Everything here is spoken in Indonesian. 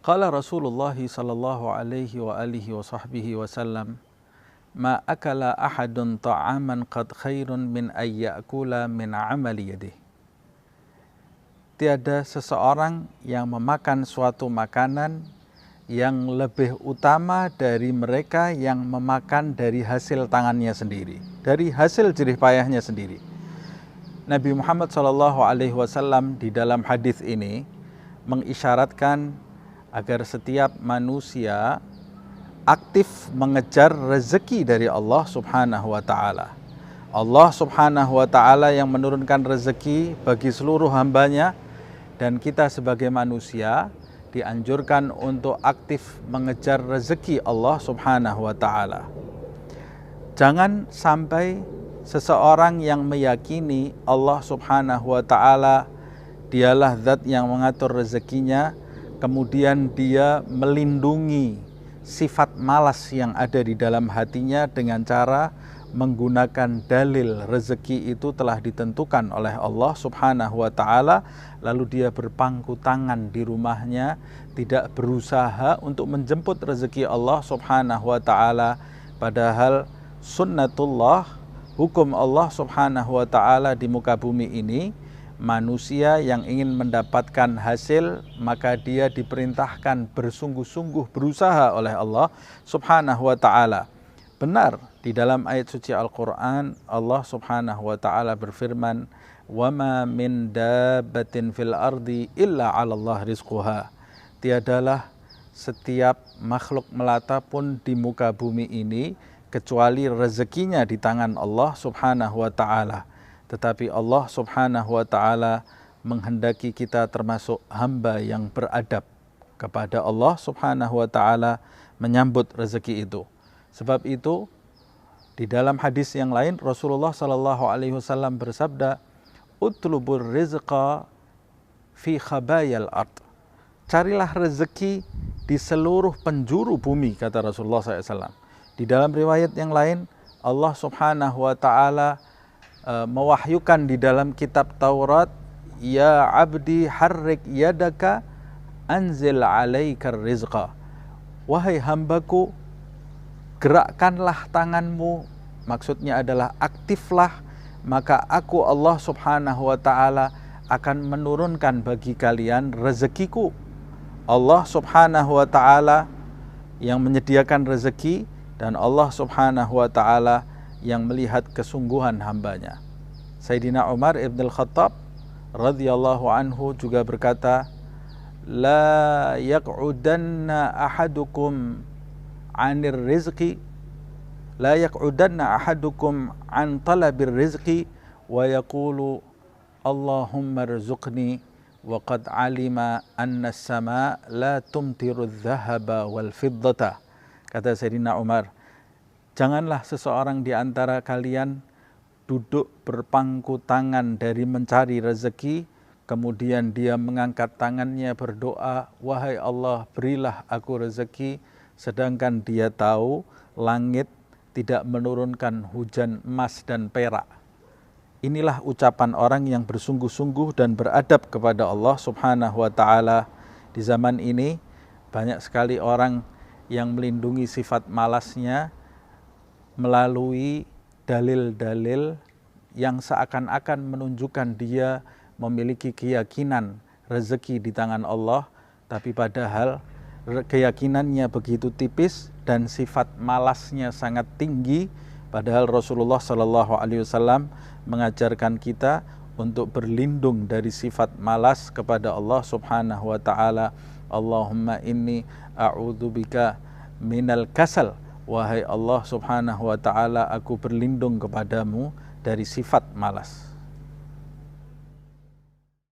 Qala Rasulullah sallallahu alaihi wa alihi wa sahbihi wasallam, ma akala ahadun ta'aman qad khairun min ayyakula min amali yadih. Tiada seseorang yang memakan suatu makanan yang lebih utama dari mereka yang memakan dari hasil tangannya sendiri, dari hasil jerih payahnya sendiri. Nabi Muhammad SAW di dalam hadis ini mengisyaratkan agar setiap manusia aktif mengejar rezeki dari Allah Subhanahu wa Ta'ala. Allah Subhanahu wa Ta'ala yang menurunkan rezeki bagi seluruh hambanya, dan kita sebagai manusia dianjurkan untuk aktif mengejar rezeki Allah Subhanahu wa Ta'ala. Jangan sampai seseorang yang meyakini Allah Subhanahu wa Ta'ala dialah zat yang mengatur rezekinya, kemudian dia melindungi sifat malas yang ada di dalam hatinya dengan cara menggunakan dalil rezeki itu telah ditentukan oleh Allah Subhanahu wa Ta'ala, lalu dia berpangku tangan di rumahnya, tidak berusaha untuk menjemput rezeki Allah Subhanahu wa Ta'ala, padahal sunnatullah, hukum Allah Subhanahu wa Ta'ala di muka bumi ini, manusia yang ingin mendapatkan hasil maka dia diperintahkan bersungguh-sungguh berusaha oleh Allah Subhanahu wa Ta'ala. Benar, di dalam ayat suci Al-Quran Allah Subhanahu wa Ta'ala berfirman, وَمَا مِنْ دَابَّةٍ فِي الْأَرْضِ إِلَّا عَلَى اللَّهِ رِزْقُهَا. Tiadalah setiap makhluk melata pun di muka bumi ini kecuali rezekinya di tangan Allah Subhanahu wa Ta'ala. Tetapi Allah Subhanahu wa Ta'ala menghendaki kita termasuk hamba yang beradab kepada Allah Subhanahu wa Ta'ala menyambut rezeki itu. Sebab itu di dalam hadis yang lain Rasulullah sallallahu alaihi wasallam bersabda, utlubur rizqa fi khabayal ard. Carilah rezeki di seluruh penjuru bumi, kata Rasulullah SAW. Di dalam riwayat yang lain Allah Subhanahu wa Ta'ala mewahyukan di dalam kitab Taurat, ya abdi harrik yadaka anzil alaikar rizqa. Wahai hambaku, gerakkanlah tanganmu, maksudnya adalah aktiflah, maka aku Allah Subhanahu wa Ta'ala akan menurunkan bagi kalian rezekiku. Allah Subhanahu wa Ta'ala yang menyediakan rezeki, dan Allah Subhanahu wa Ta'ala yang melihat kesungguhan hambanya. Sayyidina Umar ibn al-Khattab radhiyallahu anhu juga berkata, la yaq'udanna ahadukum anir rizqi, la yaq'udanna ahadukum an talabir rizqi wa yaqulu Allahumma rzuqni wa qad alima anna as-sama la tumtiru adh-dhahaba wal fiddata. Kata Sayyidina Umar, janganlah seseorang di antara kalian duduk berpangku tangan dari mencari rezeki, kemudian dia mengangkat tangannya berdoa, wahai Allah berilah aku rezeki, sedangkan dia tahu langit tidak menurunkan hujan emas dan perak. Inilah ucapan orang yang bersungguh-sungguh dan beradab kepada Allah Subhanahu wa Ta'ala. Di zaman ini banyak sekali orang yang melindungi sifat malasnya melalui dalil-dalil yang seakan-akan menunjukkan dia memiliki keyakinan rezeki di tangan Allah, tapi padahal keyakinannya begitu tipis dan sifat malasnya sangat tinggi. Padahal Rasulullah SAW mengajarkan kita untuk berlindung dari sifat malas kepada Allah Subhanahu wa Ta'ala. Allahumma inni a'udzubika minal kasal. Wahai Allah Subhanahu wa Ta'ala, aku berlindung kepadamu dari sifat malas.